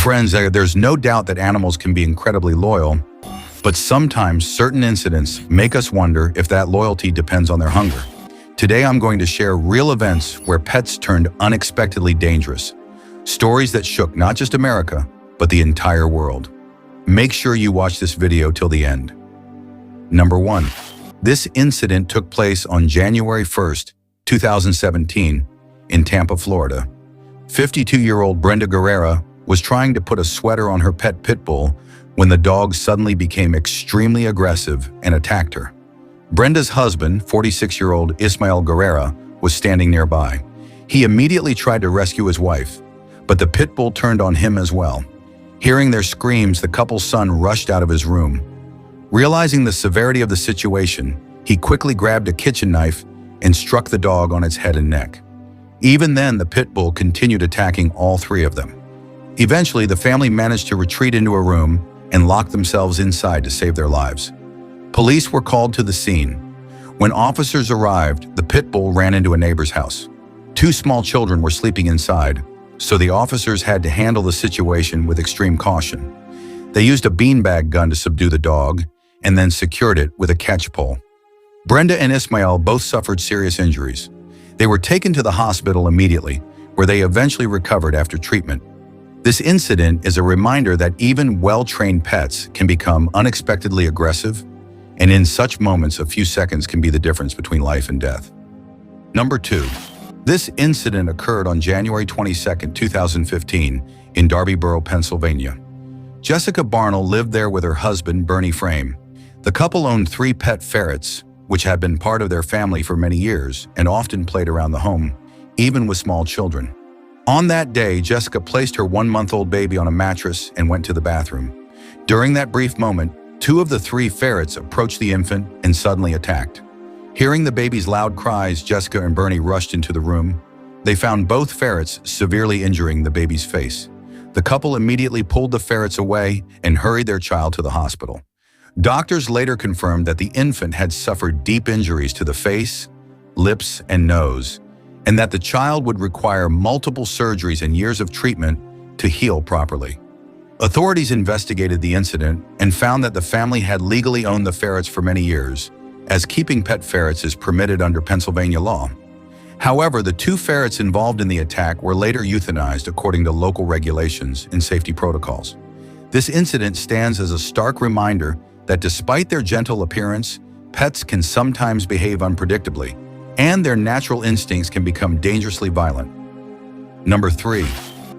Friends, there's no doubt that animals can be incredibly loyal, but sometimes certain incidents make us wonder if that loyalty depends on their hunger. Today I'm going to share real events where pets turned unexpectedly dangerous. Stories that shook not just America, but the entire world. Make sure you watch this video till the end. Number 1. This incident took place on January 1st, 2017, in Tampa, Florida. 52-year-old Brenda Guerrera was trying to put a sweater on her pet Pitbull when the dog suddenly became extremely aggressive and attacked her. Brenda's husband, 46-year-old Ismael Guerrera, was standing nearby. He immediately tried to rescue his wife, but the Pitbull turned on him as well. Hearing their screams, the couple's son rushed out of his room. Realizing the severity of the situation, he quickly grabbed a kitchen knife and struck the dog on its head and neck. Even then, the Pitbull continued attacking all three of them. Eventually, the family managed to retreat into a room and lock themselves inside to save their lives. Police were called to the scene. When officers arrived, the Pitbull ran into a neighbor's house. Two small children were sleeping inside, so the officers had to handle the situation with extreme caution. They used a beanbag gun to subdue the dog and then secured it with a catch pole. Brenda and Ismael both suffered serious injuries. They were taken to the hospital immediately, where they eventually recovered after treatment. This incident is a reminder that even well-trained pets can become unexpectedly aggressive, and in such moments, a few seconds can be the difference between life and death. Number 2. This incident occurred on January 22, 2015, in Darbyboro, Pennsylvania. Jessica Barnale lived there with her husband, Bernie Frame. The couple owned 3 pet ferrets, which had been part of their family for many years and often played around the home, even with small children. On that day, Jessica placed her 1-month-old baby on a mattress and went to the bathroom. During that brief moment, 2 of the 3 ferrets approached the infant and suddenly attacked. Hearing the baby's loud cries, Jessica and Bernie rushed into the room. They found both ferrets severely injuring the baby's face. The couple immediately pulled the ferrets away and hurried their child to the hospital. Doctors later confirmed that the infant had suffered deep injuries to the face, lips, and nose, and that the child would require multiple surgeries and years of treatment to heal properly. Authorities investigated the incident and found that the family had legally owned the ferrets for many years, as keeping pet ferrets is permitted under Pennsylvania law. However, the 2 ferrets involved in the attack were later euthanized according to local regulations and safety protocols. This incident stands as a stark reminder that despite their gentle appearance, pets can sometimes behave unpredictably, and their natural instincts can become dangerously violent. Number 3.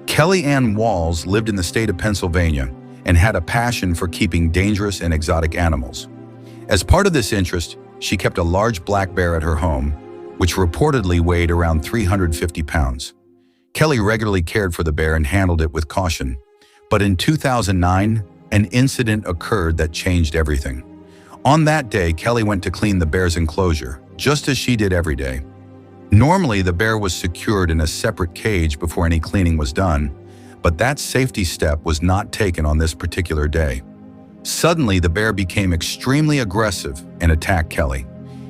Kelly Ann Walz lived in the state of Pennsylvania and had a passion for keeping dangerous and exotic animals. As part of this interest, she kept a large black bear at her home, which reportedly weighed around 350 pounds. Kelly regularly cared for the bear and handled it with caution. But in 2009, an incident occurred that changed everything. On that day, Kelly went to clean the bear's enclosure, just as she did every day. Normally, the bear was secured in a separate cage before any cleaning was done, but that safety step was not taken on this particular day. Suddenly, the bear became extremely aggressive and attacked Kelly.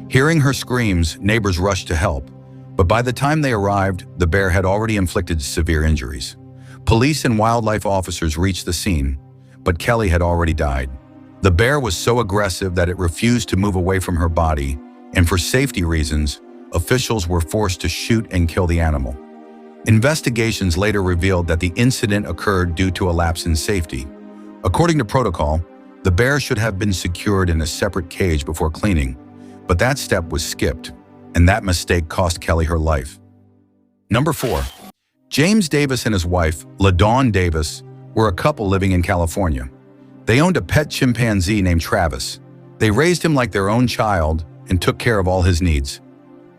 Hearing her screams, neighbors rushed to help, but by the time they arrived, the bear had already inflicted severe injuries. Police and wildlife officers reached the scene, but Kelly had already died. The bear was so aggressive that it refused to move away from her body, and for safety reasons, officials were forced to shoot and kill the animal. Investigations later revealed that the incident occurred due to a lapse in safety. According to protocol, the bear should have been secured in a separate cage before cleaning, but that step was skipped, and that mistake cost Kelly her life. Number 4. James Davis and his wife, LaDawn Davis, were a couple living in California. They owned a pet chimpanzee named Travis. They raised him like their own child and took care of all his needs.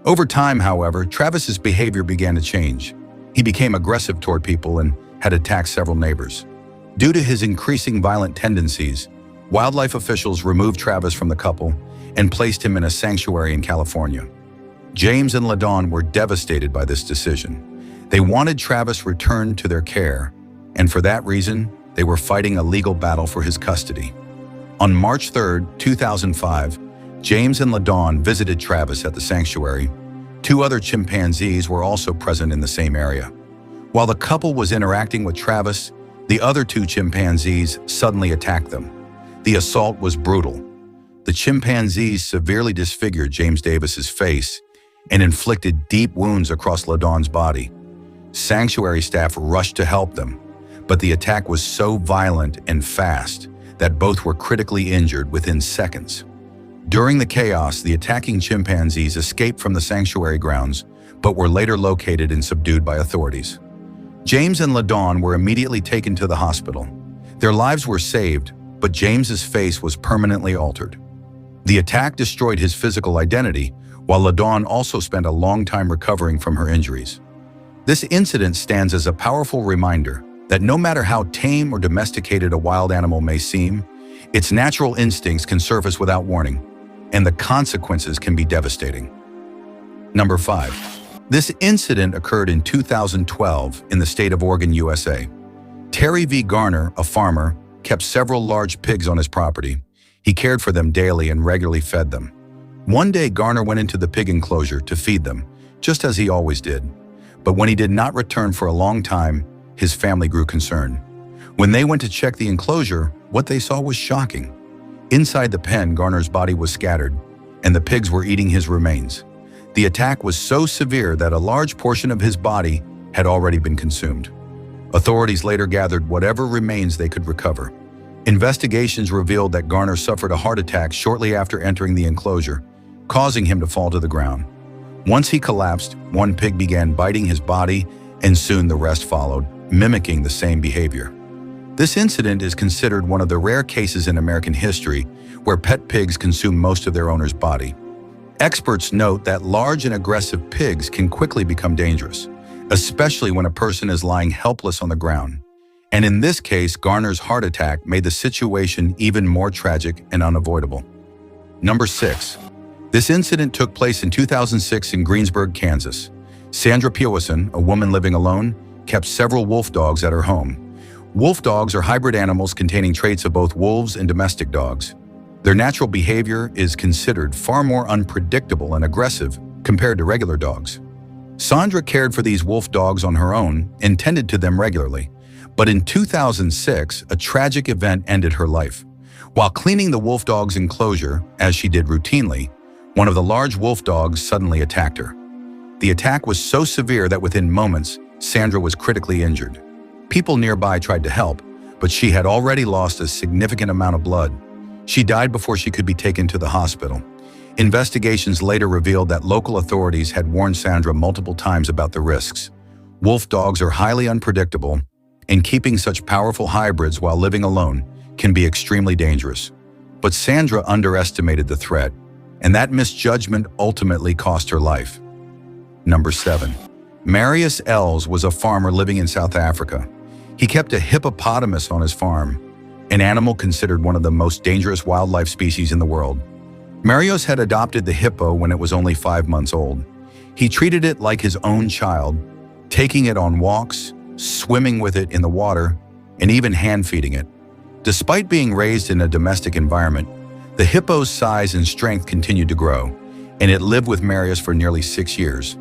Over time, however, Travis's behavior began to change. He became aggressive toward people and had attacked several neighbors. Due to his increasing violent tendencies, wildlife officials removed Travis from the couple and placed him in a sanctuary in California. James and LaDawn were devastated by this decision. They wanted Travis returned to their care, and for that reason, they were fighting a legal battle for his custody. On March 3, 2005, James and LaDawn visited Travis at the sanctuary. 2 other chimpanzees were also present in the same area. While the couple was interacting with Travis, The other two chimpanzees suddenly attacked them. The assault was brutal. The chimpanzees severely disfigured James Davis's face and inflicted deep wounds across LaDawn's body. Sanctuary staff rushed to help them, but the attack was so violent and fast that both were critically injured within seconds. During the chaos, the attacking chimpanzees escaped from the sanctuary grounds, but were later located and subdued by authorities. James and LaDawn were immediately taken to the hospital. Their lives were saved, but James's face was permanently altered. The attack destroyed his physical identity, while LaDawn also spent a long time recovering from her injuries. This incident stands as a powerful reminder that no matter how tame or domesticated a wild animal may seem, its natural instincts can surface without warning, and the consequences can be devastating. Number 5. This incident occurred in 2012 in the state of Oregon, USA. Terry V. Garner, a farmer, kept several large pigs on his property. He cared for them daily and regularly fed them. One day, Garner went into the pig enclosure to feed them, just as he always did. But when he did not return for a long time, his family grew concerned. When they went to check the enclosure, what they saw was shocking. Inside the pen, Garner's body was scattered, and the pigs were eating his remains. The attack was so severe that a large portion of his body had already been consumed. Authorities later gathered whatever remains they could recover. Investigations revealed that Garner suffered a heart attack shortly after entering the enclosure, causing him to fall to the ground. Once he collapsed, one pig began biting his body, and soon the rest followed, mimicking the same behavior. This incident is considered one of the rare cases in American history where pet pigs consume most of their owner's body. Experts note that large and aggressive pigs can quickly become dangerous, especially when a person is lying helpless on the ground. And in this case, Garner's heart attack made the situation even more tragic and unavoidable. Number 6. This incident took place in 2006 in Greensburg, Kansas. Sandra Piowesson, a woman living alone, kept several wolf dogs at her home. Wolf dogs are hybrid animals containing traits of both wolves and domestic dogs. Their natural behavior is considered far more unpredictable and aggressive compared to regular dogs. Sandra cared for these wolf dogs on her own and tended to them regularly. But in 2006, a tragic event ended her life. While cleaning the wolf dog's enclosure, as she did routinely, one of the large wolf dogs suddenly attacked her. The attack was so severe that within moments, Sandra was critically injured. People nearby tried to help, but she had already lost a significant amount of blood. She died before she could be taken to the hospital. Investigations later revealed that local authorities had warned Sandra multiple times about the risks. Wolf dogs are highly unpredictable, and keeping such powerful hybrids while living alone can be extremely dangerous. But Sandra underestimated the threat, and that misjudgment ultimately cost her life. Number 7. Marius was a farmer living in South Africa. He kept a hippopotamus on his farm, an animal considered one of the most dangerous wildlife species in the world. Marius had adopted the hippo when it was only 5 months old. He treated it like his own child, taking it on walks, swimming with it in the water, and even hand-feeding it. Despite being raised in a domestic environment, the hippo's size and strength continued to grow, and it lived with Marius for nearly 6 years.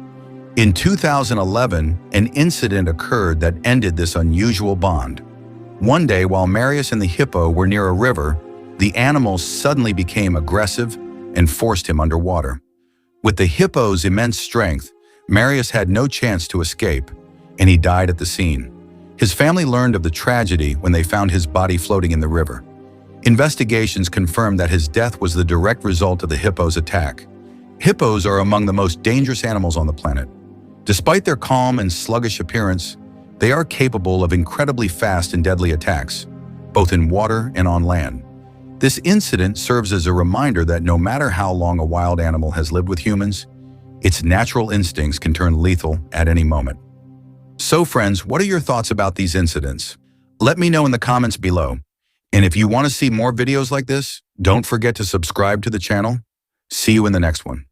In 2011, an incident occurred that ended this unusual bond. One day, while Marius and the hippo were near a river, the animal suddenly became aggressive and forced him underwater. With the hippo's immense strength, Marius had no chance to escape, and he died at the scene. His family learned of the tragedy when they found his body floating in the river. Investigations confirmed that his death was the direct result of the hippo's attack. Hippos are among the most dangerous animals on the planet. Despite their calm and sluggish appearance, they are capable of incredibly fast and deadly attacks, both in water and on land. This incident serves as a reminder that no matter how long a wild animal has lived with humans, its natural instincts can turn lethal at any moment. So friends, what are your thoughts about these incidents? Let me know in the comments below. And if you want to see more videos like this, don't forget to subscribe to the channel. See you in the next one.